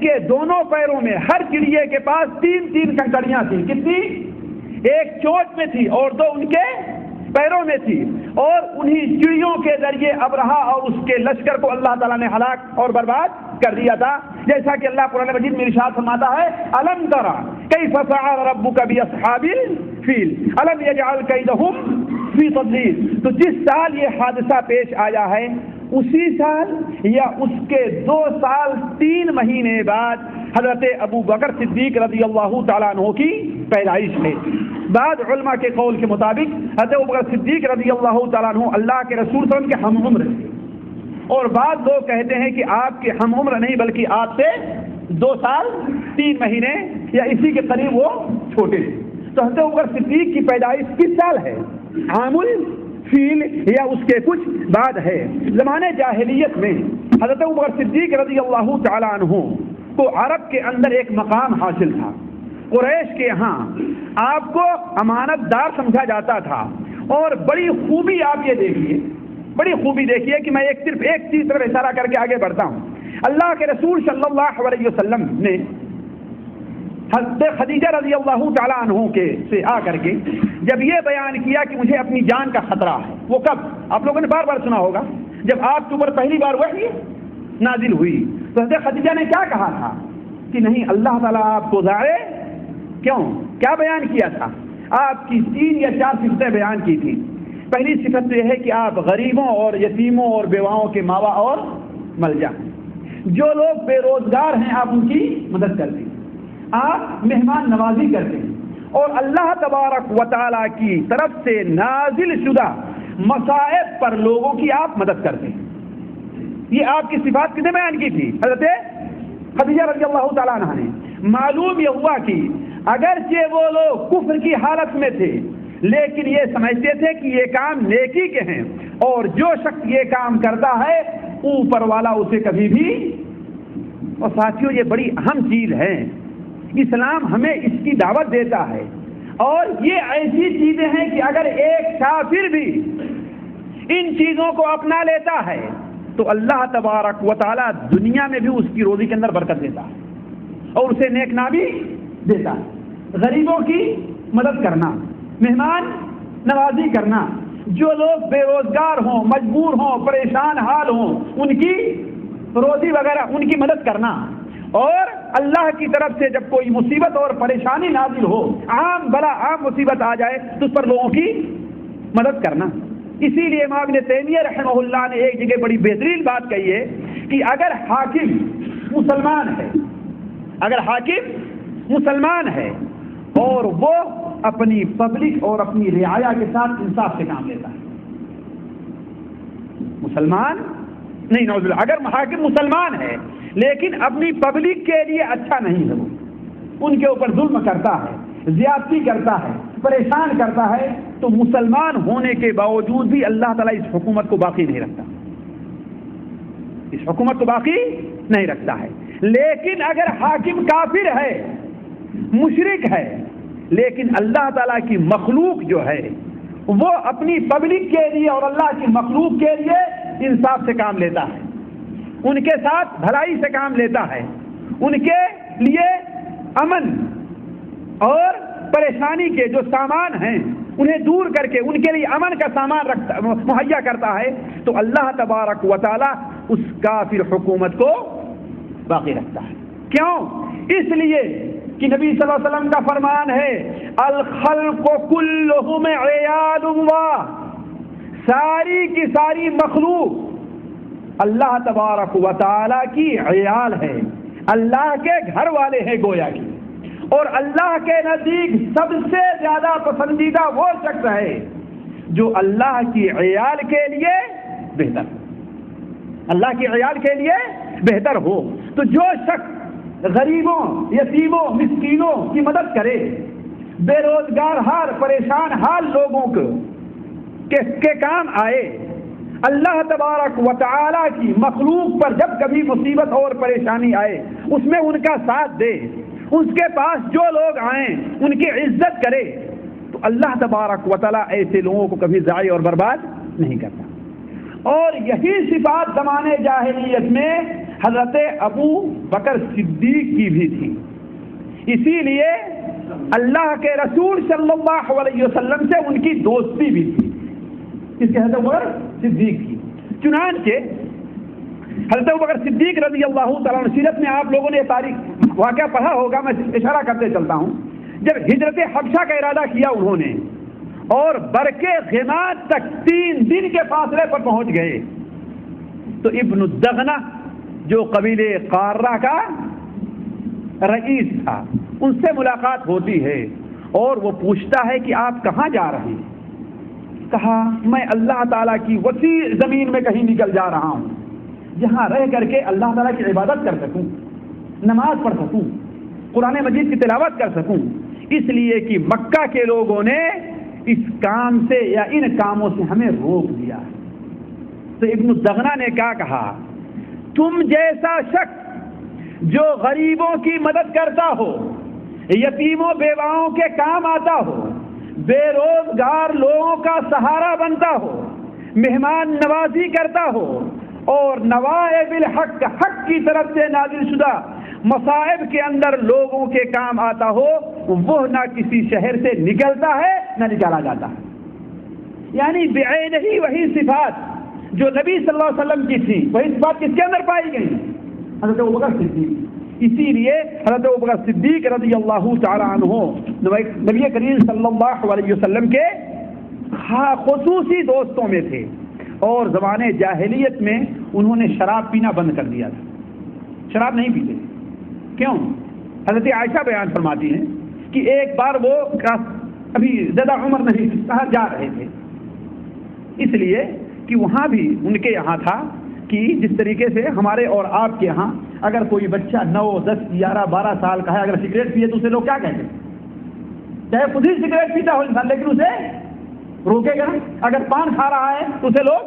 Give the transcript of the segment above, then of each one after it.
کے دونوں پیروں میں ہر چڑیے کے پاس 3 کنکریاں تھیں. کتنی؟ ایک چوٹ میں تھی اور 2 ان کے پیروں میں تھی. اور انہی چڑیوں کے ذریعے ابرہا اور اس کے لشکر کو اللہ تعالیٰ نے ہلاک اور برباد کر دیا تھا. جیسا کہ اللہ قرآن مجید میں ارشاد فرماتا ہے الم تری کیف فعل ربک باصحاب الفیل الم یجعل کیدہم فی تضلیل. تو جس سال یہ حادثہ پیش آیا ہے اسی سال یا اس کے 2 سال 3 مہینے بعد حضرت ابو بکر صدیق رضی اللہ تعالیٰ عنہ کی پیدائش ہے. بعض علماء کے قول کے مطابق حضرت ابو بکر صدیق رضی اللہ تعالیٰ عنہ اللہ کے رسول صلی اللہ علیہ وسلم کے ہم عمر تھے. اور بعض لوگ کہتے ہیں کہ آپ کے ہم عمر نہیں بلکہ آپ سے 2 سال 3 مہینے یا اسی کے قریب وہ چھوٹے تھے. تو حضرت ابو بکر صدیق کی پیدائش کس سال ہے؟ عام الفیل یا اس کے کچھ بعد ہے. زمانے جاہلیت میں حضرت ابو بکر صدیق رضی اللہ تعالیٰ عنہ کو عرب کے اندر ایک مقام حاصل تھا. قریش کے یہاں آپ کو امانت دار سمجھا جاتا تھا. اور بڑی خوبی آپ یہ دیکھیے، بڑی خوبی دیکھیے کہ میں صرف ایک چیز طرف اشارہ کر کے آگے بڑھتا ہوں. اللہ کے رسول صلی اللہ علیہ وسلم نے حضرت خدیجہ رضی اللہ تعالیٰ عنہ کے سے آ کر کے جب یہ بیان کیا کہ مجھے اپنی جان کا خطرہ ہے، وہ کب؟ آپ لوگوں نے بار بار سنا ہوگا جب آپ کے اوپر پہلی بار وحی نازل ہوئی تو حضرت خدیجہ نے کیا کہا تھا کہ نہیں اللہ تعالیٰ آپ کو ظاہر کیوں؟ کیا بیان کیا تھا؟ آپ کی 3 یا 4 صفتیں بیان کی تھی. پہلی صفت یہ ہے کہ آپ غریبوں اور یتیموں اور بیواؤں کے ماوا اور ملجا ہیں. جو لوگ بے روزگار ہیں آپ ان کی مدد کرتے ہیں، آپ مہمان نوازی کرتے ہیں، اور اللہ تبارک و تعالیٰ کی طرف سے نازل شدہ مصائب پر لوگوں کی آپ مدد کرتے ہیں. یہ آپ کی صفات کس نے بیان کی تھی؟ حضرت خدیجہ رضی اللہ تعالیٰ عنہ نے. معلوم یہ ہوا کہ اگرچہ وہ لوگ کفر کی حالت میں تھے لیکن یہ سمجھتے تھے کہ یہ کام نیکی کے ہیں، اور جو شخص یہ کام کرتا ہے اوپر والا اسے کبھی بھی. اور ساتھیوں یہ بڑی اہم چیز ہے، اسلام ہمیں اس کی دعوت دیتا ہے. اور یہ ایسی چیزیں ہیں کہ اگر ایک کافر بھی ان چیزوں کو اپنا لیتا ہے تو اللہ تبارک و تعالیٰ دنیا میں بھی اس کی روزی کے اندر برکت دیتا ہے اور اسے نیک نامی دیتا ہے. غریبوں کی مدد کرنا، مہمان نوازی کرنا، جو لوگ بے روزگار ہوں، مجبور ہوں، پریشان حال ہوں، ان کی روزی وغیرہ ان کی مدد کرنا. اور اللہ کی طرف سے جب کوئی مصیبت اور پریشانی نازل ہو، عام بلا عام مصیبت آ جائے تو اس پر لوگوں کی مدد کرنا. اسی لیے امام ابن تیمیہ رحمہ اللہ نے ایک جگہ بڑی بہترین بات کہی ہے کہ اگر حاکم مسلمان ہے، اگر حاکم مسلمان ہے اور وہ اپنی پبلک اور اپنی رعایا کے ساتھ انصاف سے کام لیتا ہے، مسلمان نہیں نعوذ باللہ، اگر حاکم مسلمان ہے لیکن اپنی پبلک کے لیے اچھا نہیں ہے، وہ ان کے اوپر ظلم کرتا ہے، زیادتی کرتا ہے، پریشان کرتا ہے، تو مسلمان ہونے کے باوجود بھی اللہ تعالیٰ اس حکومت کو باقی نہیں رکھتا، اس حکومت کو باقی نہیں رکھتا ہے. لیکن اگر حاکم کافر ہے، مشرک ہے، لیکن اللہ تعالیٰ کی مخلوق جو ہے وہ اپنی پبلک کے لیے اور اللہ کی مخلوق کے لیے انصاف سے کام لیتا ہے، ان کے ساتھ بھلائی سے کام لیتا ہے، ان کے لیے امن اور پریشانی کے جو سامان ہیں انہیں دور کر کے ان کے لیے امن کا سامان مہیا کرتا ہے، تو اللہ تبارک و تعالی اس کافر حکومت کو باقی رکھتا ہے. کیوں؟ اس لیے کہ نبی صلی اللہ علیہ وسلم کا فرمان ہے الخلق کلہم عیال اللہ، ساری کی ساری مخلوق اللہ تبارک و تعالی کی عیال ہے، اللہ کے گھر والے ہیں گویا کی. اور اللہ کے نزدیک سب سے زیادہ پسندیدہ وہ شخص ہے جو اللہ کی عیال کے لیے بہتر، اللہ کی عیال کے لیے بہتر ہو. تو جو شخص غریبوں، یتیموں، مسکینوں کی مدد کرے، بے روزگار حال، پریشان حال لوگوں کے کام آئے، اللہ تبارک و تعالی کی مخلوق پر جب کبھی مصیبت اور پریشانی آئے اس میں ان کا ساتھ دے، اس کے پاس جو لوگ آئیں ان کی عزت کرے، تو اللہ تبارک و تعالی ایسے لوگوں کو کبھی ضائع اور برباد نہیں کرتا. اور یہی صفات زمانے جاہلیت میں حضرت ابو بکر صدیق کی بھی تھی. اسی لیے اللہ کے رسول صلی اللہ علیہ وسلم سے ان کی دوستی بھی تھی. اس کے حضرت ابو بکر صدیق کی. چنانچہ حضرت ابو بکر صدیق رضی اللہ تعالیٰ عنہ، سیرت میں آپ لوگوں نے تاریخ واقعہ پڑھا ہوگا، میں اشارہ کرتے چلتا ہوں. جب ہجرت حبشہ کا ارادہ کیا انہوں نے اور برکے غماد تک 3 دن کے فاصلے پر پہنچ گئے تو ابن الدغنہ جو قبیلے قارہ کا رئیس تھا ان سے ملاقات ہوتی ہے اور وہ پوچھتا ہے کہ آپ کہاں جا رہے ہیں؟ کہا میں اللہ تعالیٰ کی وسیع زمین میں کہیں نکل جا رہا ہوں جہاں رہ کر کے اللہ تعالیٰ کی عبادت کر سکوں، نماز پڑھ سکوں، قرآن مجید کی تلاوت کر سکوں. اس لیے کہ مکہ کے لوگوں نے اس کام سے یا ان کاموں سے ہمیں روک دیا. تو ابن الدغنہ نے کیا کہا، تم جیسا شخص جو غریبوں کی مدد کرتا ہو، یتیموں بیواؤں کے کام آتا ہو، بے روزگار لوگوں کا سہارا بنتا ہو، مہمان نوازی کرتا ہو اور نوائب الحق حق کی طرف سے نازل شدہ مصائب کے اندر لوگوں کے کام آتا ہو، وہ نہ کسی شہر سے نکلتا ہے نہ نکالا جاتا ہے. یعنی بعینہ ہی وہی صفات جو نبی صلی اللہ علیہ وسلم کی تھی وہی صفات کس کے اندر پائی گئی؟ حضرت ابو بکر صدیق. اسی لیے حضرت ابو بکر صدیق رضی اللہ تعالیٰ عنہ نبی کریم صلی اللہ علیہ وسلم کے خصوصی دوستوں میں تھے اور زمانے جاہلیت میں انہوں نے شراب پینا بند کر دیا تھا. شراب نہیں پیتے. کیوں؟ حضرت عائشہ بیان فرماتی ہیں کہ ایک بار وہ ابھی زیادہ عمر نہیں کہاں جا رہے تھے، اس لیے کہ وہاں بھی ان کے یہاں تھا کہ جس طریقے سے ہمارے اور آپ کے یہاں اگر کوئی بچہ 9 10 11 12 سال کا ہے اگر سگریٹ پیے تو اسے لوگ کیا کہتے ہیں؟ چاہے خود ہی سگریٹ پیتا ہو انسان لیکن اسے روکے گا. اگر پان کھا رہا ہے تو اسے لوگ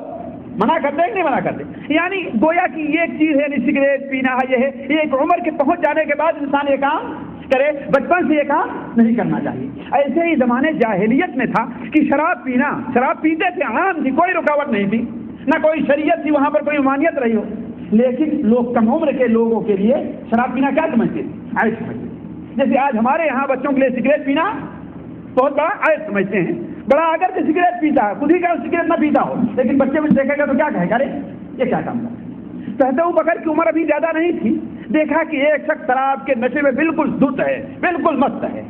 منع کرتے ہیں نہیں منع کرتے. یعنی گویا کہ یہ ایک چیز ہے نہیں سگریٹ پینا ہے، یہ ہے یہ ایک عمر کے پہنچ جانے کے بعد انسان یہ کام کرے، بچپن سے یہ کام نہیں کرنا چاہیے. ایسے ہی زمانے جاہلیت میں تھا کہ شراب پینا، شراب پیتے تھے، عام تھی، کوئی رکاوٹ نہیں تھی، نہ کوئی شریعت تھی وہاں پر کوئی ممانعت رہی ہو. لیکن لوگ کم عمر کے لوگوں کے لیے شراب پینا کیا سمجھتے تھے؟ عائد سمجھتے. جیسے آج ہمارے یہاں بچوں کے لیے سگریٹ پینا بہت بڑا عائد سمجھتے ہیں. بڑا اگر کہ سگریٹ پیتا ہے خود ہی کا سگریٹ نہ پیتا ہو لیکن بچے میں دیکھے گا تو کیا کہے گا، ارے یہ کیا کام کرتا ہے؟ تو حضرت ابو بکر کی عمر ابھی زیادہ نہیں تھی. دیکھا کہ ایک شخص شراب کے نشے میں بالکل دھت ہے، بالکل مست ہے.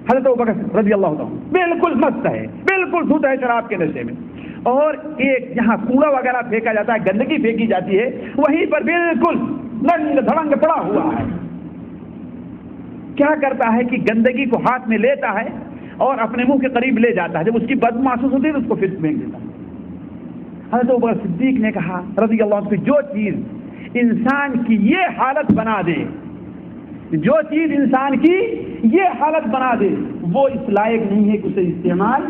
حضرت ابو بکر رضی اللہ عنہ بالکل مست ہے، بالکل دھت ہے شراب کے نشے میں. اور ایک جہاں کوڑا وغیرہ پھینکا جاتا ہے، گندگی پھینکی جاتی ہے، وہیں پر بالکل ننگ دھڑنگ پڑا ہوا ہے. کیا کرتا ہے کہ گندگی کو ہاتھ میں لیتا ہے اور اپنے منہ کے قریب لے جاتا ہے. جب اس کی بدبو محسوس ہوتی ہے تو اس کو پھر پھینک دیتا ہے. حضرت ابو بکر صدیق نے کہا رضی اللہ عنہ، جو چیز انسان کی یہ حالت بنا دے، جو چیز انسان کی یہ حالت بنا دے وہ اس لائق نہیں ہے کہ اسے استعمال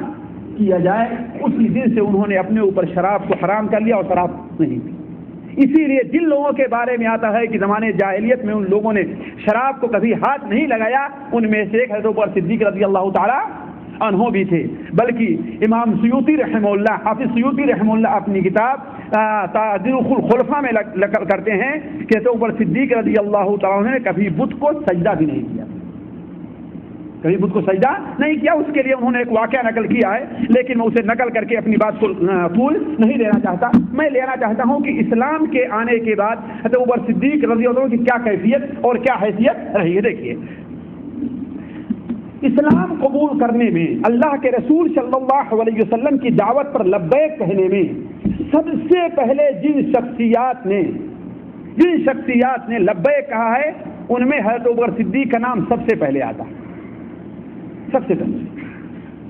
کیا جائے. اسی دن سے انہوں نے اپنے اوپر شراب کو حرام کر لیا اور شراب نہیں پی. اسی لیے جن لوگوں کے بارے میں آتا ہے کہ زمانے جاہلیت میں ان لوگوں نے شراب کو کبھی ہاتھ نہیں لگایا، ان میں سے ایک حضرت ابو بکر صدیق رضی اللہ تعالی عنہ بھی تھے. بلکہ امام سیوطی رحمہ اللہ، حافظ سیوطی رحمہ اللہ اپنی کتاب تاریخ الخلفاء میں کرتے ہیں کہ حضرت ابو بکر صدیق رضی اللہ تعالی عنہ نے کبھی بت کو سجدہ بھی نہیں کیا، کبھی بت کو سجدہ نہیں کیا. اس کے لیے انہوں نے ایک واقعہ نقل کیا ہے لیکن میں اسے نقل کر کے اپنی بات کو طول نہیں لینا چاہتا. میں لینا چاہتا ہوں کہ اسلام کے آنے کے بعد حضرت ابو بکر صدیق رضی اللہ عنہ کی کیا کیفیت اور کیا حیثیت رہی ہے. دیکھیے، اسلام قبول کرنے میں، اللہ کے رسول صلی اللہ علیہ وسلم کی دعوت پر لبیک کہنے میں سب سے پہلے جن شخصیات نے لبیک کہا ہے ان میں حضرت ابو بکر صدیق کا نام سب سے پہلے آتا ہے، سب سے پہلے.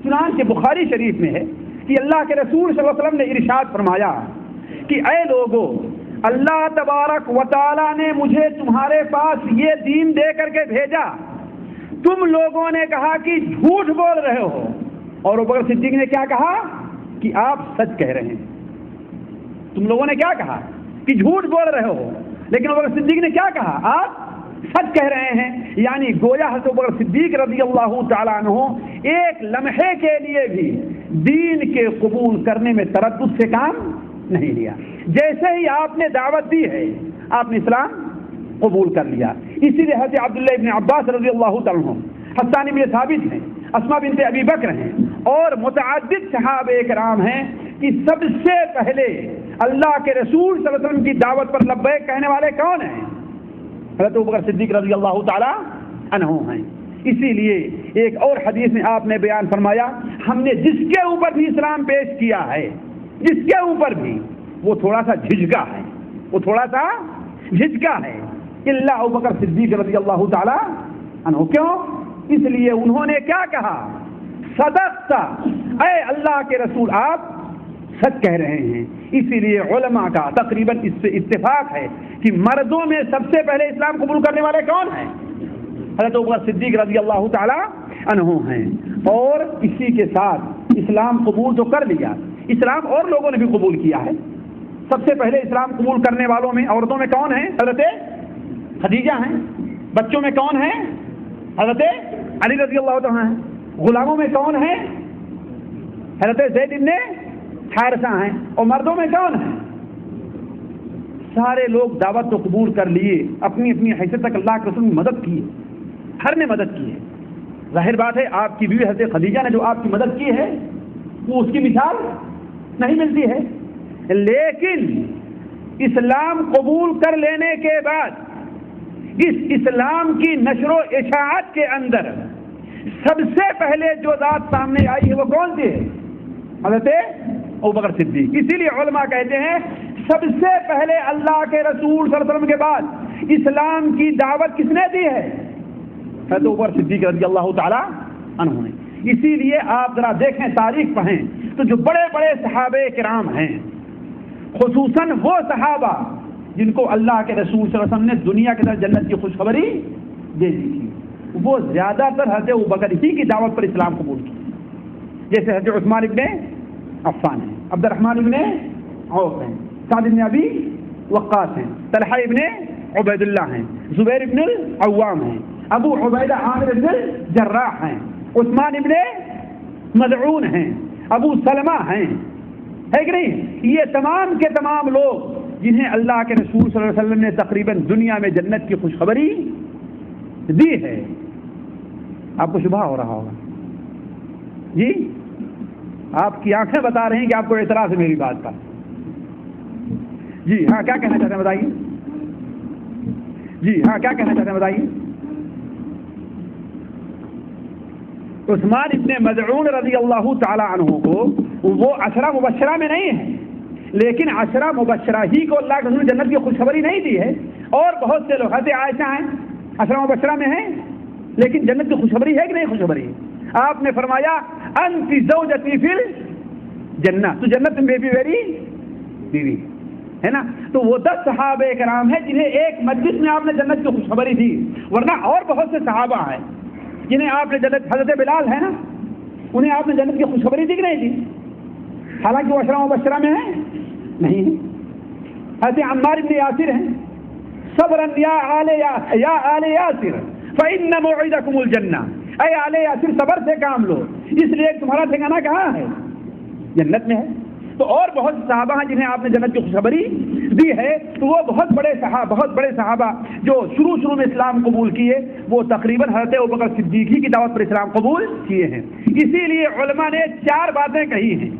چنانچہ بخاری شریف میں ہے کہ اللہ کے رسول صلی اللہ علیہ وسلم نے ارشاد فرمایا کہ اے لوگو، اللہ تبارک و تعالی نے مجھے تمہارے پاس یہ دین دے کر کے بھیجا، تم لوگوں نے کہا کہ جھوٹ بول رہے ہو، اور ابو بکر صدیق نے کیا کہا کہ آپ سچ کہہ رہے ہیں. تم لوگوں نے کیا کہا کہ جھوٹ بول رہے ہو، لیکن ابو بکر صدیق نے کیا کہا؟ آپ سچ کہہ رہے ہیں. یعنی گویا حضرت ابو بکر صدیق رضی اللہ تعالیٰ عنہ ایک لمحے کے لیے بھی دین کے قبول کرنے میں تردد سے کام نہیں لیا. جیسے ہی آپ نے دعوت دی ہے آپ نے اسلام قبول کر لیا. اسی لیے حضرت عبداللہ ابن عباس رضی اللہ تعالیٰ عنہ، حسان بن ثابت ہیں، اسماء بنت ابی بکر ہیں اور متعدد صحابہ کرام ہیں کہ سب سے پہلے اللہ کے رسول صلی اللہ علیہ وسلم کی دعوت پر لبیک کہنے والے کون ہیں؟ حضرت ابوبکر صدیق رضی اللہ تعالی عنہ ہیں. اسی لیے ایک اور حدیث میں آپ نے بیان فرمایا، ہم نے جس کے اوپر بھی اسلام پیش کیا ہے، جس کے اوپر بھی، وہ تھوڑا سا جھجکا ہے، وہ تھوڑا سا جھجکا ہے، الا ابوبکر صدیق رضی اللہ تعالی عنہ. کیوں؟ اس لیے انہوں نے کیا کہا؟ صدقتا، اے اللہ کے رسول آپ سچ کہہ رہے ہیں. اسی لیے علماء کا تقریباً اس سے اتفاق ہے کہ مردوں میں سب سے پہلے اسلام قبول کرنے والے کون ہیں؟ حضرت ابوبکر صدیق رضی اللہ تعالی عنہ ہیں. اور اسی کے ساتھ اسلام قبول تو کر لیا، اسلام اور لوگوں نے بھی قبول کیا ہے. سب سے پہلے اسلام قبول کرنے والوں میں عورتوں میں کون ہیں؟ حضرت خدیجہ ہیں. بچوں میں کون ہیں؟ حضرت علی رضی اللہ تعالیٰ ہیں. غلاموں میں کون ہیں؟ حضرت زید بن حارثہ ہیں. اور مردوں میں کون ہیں؟ سارے لوگ دعوت تو قبول کر لیے، اپنی اپنی حیثیت تک اللہ کے رسول نے مدد کی، ہر نے مدد کی ہے. ظاہر بات ہے آپ کی بیوی حضرت خدیجہ نے جو آپ کی مدد کی ہے وہ اس کی مثال نہیں ملتی ہے. لیکن اسلام قبول کر لینے کے بعد اس اسلام کی نشر و اشاعت کے اندر سب سے پہلے جو ذات سامنے آئی ہے وہ کون سی ہے؟ حضرت ابوبکر صدیق. اسی لیے علماء کہتے ہیں سب سے پہلے اللہ کے رسول صلی اللہ علیہ وسلم کے بعد اسلام کی دعوت کس نے دی ہے؟ حضرت ابوبکر صدیق رضی اللہ تعالی عنہ نے. اسی لیے آپ ذرا دیکھیں، تاریخ پڑھیں تو جو بڑے بڑے صحابہ کرام ہیں، خصوصاً وہ صحابہ جن کو اللہ کے رسول صلی اللہ علیہ وسلم نے دنیا کے اندر جنت کی خوشخبری دے دی تھی، وہ زیادہ تر حضرت ابوبکر ہی کی دعوت پر اسلام قبول کی. جیسے حضرت عثمان ابن عفان ہیں، عبد الرحمن ابن عوف ہیں، سعد ابن ابی وقاص ہیں، طلحہ ابن عبید اللہ ہیں، زبیر ابن العوام ہیں، ابو عبیدہ عامر ابن الجراح ہیں، عثمان ابن مذعون ہیں، ابو سلمہ ہیں، ہے کہ نہیں؟ یہ تمام کے تمام لوگ جنہیں اللہ کے رسول صلی اللہ علیہ وسلم نے تقریباً دنیا میں جنت کی خوشخبری دی ہے. آپ کو شبہ ہو رہا ہوگا جی، آپ کی آنکھیں بتا رہی ہیں کہ آپ کو اعتراض ہے میری بات کا. جی ہاں، کیا کہنا چاہتے ہیں بتائیے. جی ہاں، کیا کہنا چاہتے ہیں بتائیے. عثمان ابن مذعون رضی اللہ تعالی عنہ کو وہ عشرہ مبشرہ میں نہیں ہے، لیکن عشرہ مبشرہ ہی کو اللہ کے رسول نے جنت کی خوشخبری نہیں دی ہے. اور بہت سے لوگ، حضرت عائشہ ہیں عشرہ مبشرہ میں ہیں، لیکن جنت کی خوشخبری ہے کہ نہیں خوشخبری؟ آپ نے فرمایا انت زوجتی فی الجنہ، تو جنت میں میری بیوی ہے نا. تو وہ 10 صحابہ کرام ہیں جنہیں ایک مجلس میں آپ نے جنت کی خوشخبری دی. ورنہ اور بہت سے صحابہ ہیں جنہیں آپ نے جنت، حضرت بلال ہے نا، انہیں آپ نے جنت کی خوشخبری دی کہ نہیں دی؟ حالانکہ وہ عشرہ مبشرہ میں ہے نہیں ہے. حضرت عمار ابن یاسر ہیں، صبرا یا آل یاسر فإن موعدکم الجنہ، اے آل یاسر صبر سے کام لو، اس لیے تمہارا ٹھکانہ کہاں ہے؟ جنت میں ہے. تو اور بہت صحابہ ہیں جنہیں آپ نے جنت کی خوشخبری دی ہے. تو وہ بہت بڑے صحابہ جو شروع میں اسلام قبول کیے، وہ تقریباً حضرت ابوبکر صدیق کی دعوت پر اسلام قبول کیے ہیں. اسی لیے علماء نے 4 باتیں کہی ہیں: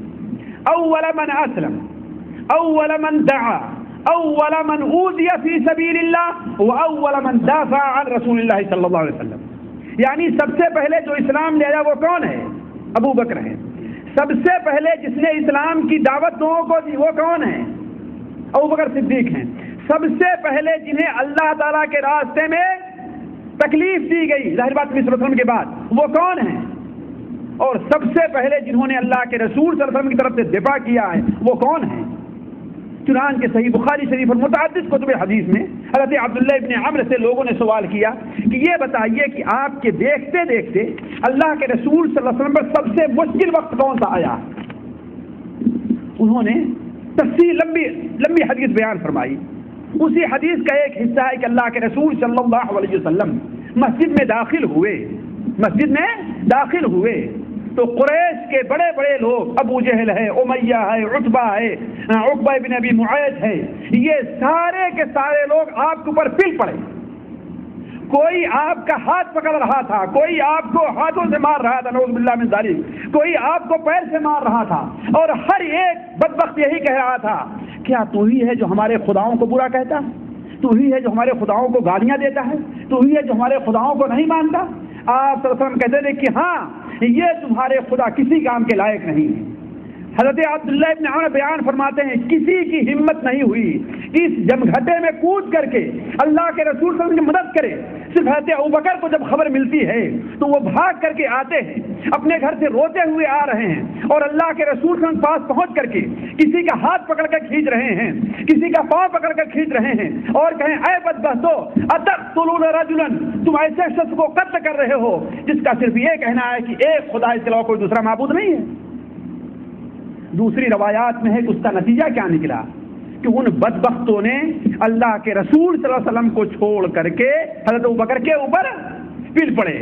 اول من اسلم، اول من دعا، اول من اوذی فی سبیل اللہ، واول من دافع عن رسول اللہ صلی اللہ علیہ وسلم. یعنی سب سے پہلے جو اسلام لے آیا وہ کون ہے؟ ابو بکر ہے. سب سے پہلے جس نے اسلام کی دعوت لوگوں کو دی وہ کون ہے؟ ابوبکر صدیق ہیں. سب سے پہلے جنہیں اللہ تعالیٰ کے راستے میں تکلیف دی گئی، ظاہر بات صلی اللہ علیہ وسلم کے بعد، وہ کون ہیں؟ اور سب سے پہلے جنہوں نے اللہ کے رسول صلی اللہ علیہ وسلم کی طرف سے دفاع کیا ہے وہ کون ہیں؟ چنانچہ صحیح بخاری شریف اور متعدد کتب حدیث میں حضرت عبداللہ ابن عمرو سے لوگوں نے سوال کیا کہ یہ بتائیے کہ آپ کے دیکھتے دیکھتے اللہ کے رسول صلی اللہ علیہ وسلم پر سب سے مشکل وقت کون سا آیا؟ انہوں نے تفصیل لمبی حدیث بیان فرمائی. اسی حدیث کا ایک حصہ ہے کہ اللہ کے رسول صلی اللہ علیہ وسلم مسجد میں داخل ہوئے تو قریش کے بڑے بڑے لوگ، ابو جہل ہے، امیہ ہے، عتبہ ہے، عقبہ بن ابی معیط ہے، یہ سارے کے سارے لوگ آپ کے اوپر پل پڑے. کوئی آپ کا ہاتھ پکڑ رہا تھا، کوئی آپ کو ہاتھوں سے مار رہا تھا، نعوذ باللہ من ذالک، کوئی آپ کو پیر سے مار رہا تھا، اور ہر ایک بدبخت یہی کہہ رہا تھا، کیا تو ہی ہے جو ہمارے خداؤں کو برا کہتا ہے؟ تو ہی ہے جو ہمارے خداؤں کو گالیاں دیتا ہے؟ تو ہی ہے جو ہمارے خداؤں کو نہیں مانتا؟ آپ صلی اللہ علیہ وسلم کہتے تھے کہ ہاں، یہ تمہارے خدا کسی کام کے لائق نہیں ہے. حضرت عبداللہ ابن عمر بیان فرماتے ہیں کسی کی ہمت نہیں ہوئی اس جمگھٹے میں کود کر کے اللہ کے رسول صلی اللہ علیہ وسلم کی مدد کرے. صرف حضرت ابوبکر کو جب خبر ملتی ہے تو وہ بھاگ کر کے آتے ہیں، اپنے گھر سے روتے ہوئے آ رہے ہیں، اور اللہ کے رسول صلی اللہ علیہ وسلم پاس پہنچ کر کے کسی کا ہاتھ پکڑ کر کھینچ رہے ہیں، کسی کا پاؤں پکڑ کر کھینچ رہے ہیں، اور کہیں اے بدبختو اتقتلون رجلا، تم ایسے شخص کو قتل کر رہے ہو جس کا صرف یہ کہنا ہے کہ ایک خدا کے علاوہ کوئی دوسرا معبود نہیں ہے. دوسری روایات میں ہے کہ اس کا نتیجہ کیا نکلا کہ ان بدبختوں نے اللہ کے رسول صلی اللہ علیہ وسلم کو چھوڑ کر کے حضرت ابوبکر کے اوپر پل پڑے،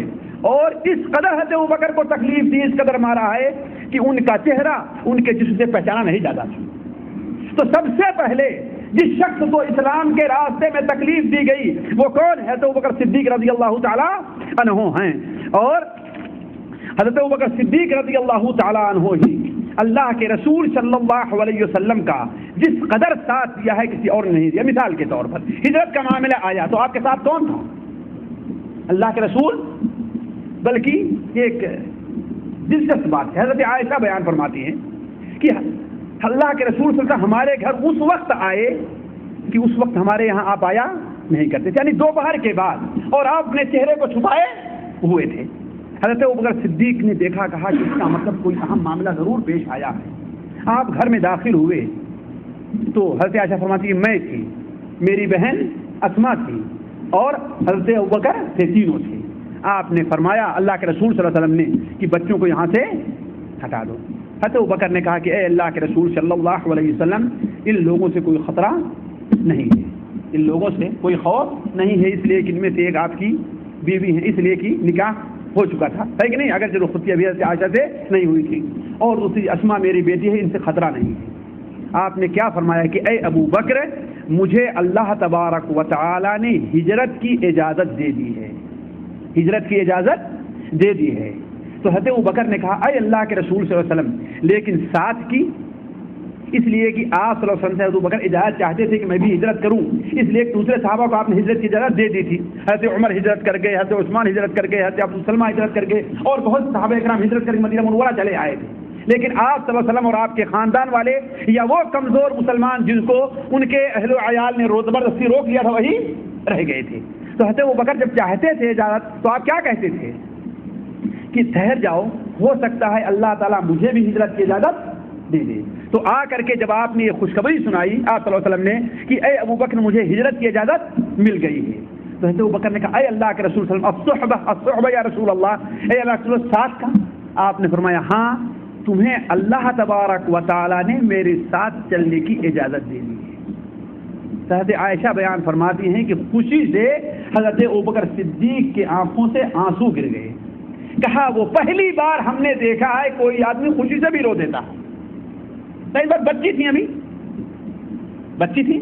اور اس قدر حضرت ابوبکر کو تکلیف دی، اس قدر مارا ہے کہ ان کا چہرہ ان کے جسم سے پہچانا نہیں جاتا تھا. تو سب سے پہلے جس شخص کو اسلام کے راستے میں تکلیف دی گئی وہ کون ہے؟ تو ابوبکر صدیق رضی اللہ تعالی عنہ ہیں. اور حضرت ابوبکر صدیق رضی اللہ تعالی عنہ ہی اللہ کے رسول صلی اللہ علیہ وسلم کا جس قدر ساتھ دیا ہے کسی اور نے نہیں دیا. مثال کے طور پر ہجرت کا معاملہ آیا تو آپ کے ساتھ کون تھا؟ اللہ کے رسول. بلکہ ایک دلچسپ بات ہے، حضرت عائشہ بیان فرماتی ہیں کہ اللہ کے رسول صلی اللہ علیہ وسلم ہمارے گھر اس وقت آئے کہ اس وقت ہمارے یہاں آپ آیا نہیں کرتے تھے، یعنی دوپہر کے بعد، اور آپ اپنے چہرے کو چھپائے ہوئے تھے. حضرت ابوبکر صدیق نے دیکھا، کہا کہ اس کا مطلب کوئی اہم معاملہ ضرور پیش آیا ہے. آپ گھر میں داخل ہوئے تو حضرت عائشہ فرماتی ہے میں تھی، میری بہن اسما تھی، اور حضرت ابوبکر تھے، تینوں تھے. آپ نے فرمایا اللہ کے رسول صلی اللہ علیہ وسلم نے کہ بچوں کو یہاں سے ہٹا دو. حضرت ابوبکر نے کہا کہ اے اللہ کے رسول صلی اللہ علیہ وسلم، ان لوگوں سے کوئی خطرہ نہیں ہے، ان لوگوں سے کوئی خوف نہیں ہے، اس لیے کہ ان میں سے ایک آپ کی بیوی ہیں، اس لیے کہ نکاح ہو چکا تھا، ہے کہ نہیں؟ اگر جو خود کی ابھی عائشہ سے نہیں ہوئی تھی، اور دوسری اسما میری بیٹی ہے، ان سے خطرہ نہیں ہے. آپ نے کیا فرمایا کہ اے ابو بکر، مجھے اللہ تبارک و تعالی نے ہجرت کی اجازت دے دی ہے، ہجرت کی اجازت دے دی ہے. تو حضرت ابو بکر نے کہا اے اللہ کے رسول صلی اللہ علیہ وسلم، لیکن ساتھ کی، اس لیے کہ آپ صلی اللہ علیہ وسلم سے ابو بکر اجازت چاہتے تھے کہ میں بھی ہجرت کروں، اس لیے دوسرے صحابہ کو آپ نے ہجرت کی اجازت دے دی تھی. حضرت عمر ہجرت کر گئے، حضرت عثمان ہجرت کر گئے، حضرت عبد السلمہ ہجرت کر گئے، اور بہت صحابہ کرام ہجرت کر کے مدینہ منورہ چلے آئے تھے. لیکن آپ صلی اللہ علیہ وسلم اور آپ کے خاندان والے یا وہ کمزور مسلمان جن کو ان کے اہل و عیال نے زبردستی روک لیا تھا وہی رہ گئے تھے. تو حضرت ابو بکر جب چاہتے تھے اجازت تو آپ کیا کہتے تھے کہ ٹھہر جاؤ، ہو سکتا ہے اللہ تعالیٰ مجھے بھی ہجرت کی اجازت دے دے. تو آ کر کے جب آپ نے یہ خوشخبری سنائی آپ صلی اللہ علیہ وسلم نے کہ اے ابو بکر مجھے ہجرت کی اجازت مل گئی ہے، تو حضرت ابو بکر نے کہا اے اللہ کے رسول صلی اللہ علیہ وسلم الصحبہ یا رسول اللہ، اے اللہ کے رسول ساتھ کا. آپ نے فرمایا ہاں، تمہیں اللہ تبارک و تعالی نے میرے ساتھ چلنے کی اجازت دے دی ہے. حضرت عائشہ بیان فرماتی ہیں کہ خوشی سے حضرت ابوبکر صدیق کی آنکھوں سے آنسو گر گئے. کہا وہ پہلی بار ہم نے دیکھا ہے کوئی آدمی خوشی سے بھی رو دیتا. بچی تھی، ابھی بچی تھی.